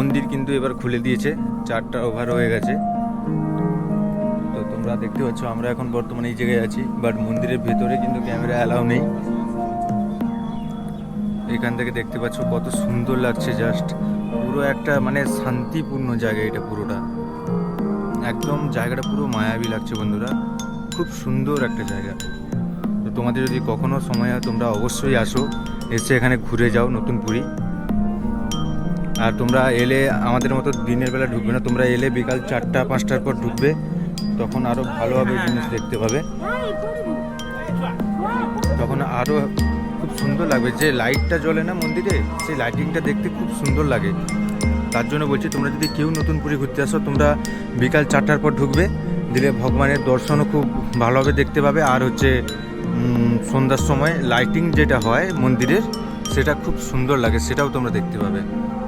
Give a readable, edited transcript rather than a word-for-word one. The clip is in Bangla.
মন্দির কিন্তু এবার খুলে দিয়েছে, 4টা ওভার হয়ে গেছে। তো তোমরা দেখতে পাচ্ছ আমরা এখন বর্তমানে এই জায়গায় আছি, বাট মন্দিরের ভেতরে কিন্তু ক্যামেরা অ্যালাউ নেই। এখান থেকে দেখতে পাচ্ছ কত সুন্দর লাগছে, জাস্ট পুরো একটা মানে শান্তিপূর্ণ জায়গা এটা পুরোটা, একদম জায়গাটা পুরো মায়াবী লাগছে বন্ধুরা, খুব সুন্দর একটা জায়গা। তো তোমাদের যদি কখনো সময় হয় তোমরা অবশ্যই আসো, এসে এখানে ঘুরে যাও নতুন পুরী। আর তোমরা এলে আমাদের মতো দিনের বেলা ঢুকবে না, তোমরা এলে বিকাল 4টা 5টার পর ঢুকবে, তখন আরও ভালোভাবে জিনিস দেখতে পাবে, তখন আরও খুব সুন্দর লাগবে। যে লাইটটা জ্বলে না মন্দিরে, সেই লাইটিংটা দেখতে খুব সুন্দর লাগে। তার জন্য বলছি তোমরা যদি কেউ নতুন পুরী ঘুরতে আসো, তোমরা বিকাল 4টার পর ঢুকবে, দিলে ভগবানের দর্শনও খুব ভালোভাবে দেখতে পাবে। আর হচ্ছে সন্ধ্যার সময় লাইটিং যেটা হয় মন্দিরের, সেটা খুব সুন্দর লাগে, সেটাও তোমরা দেখতে পাবে।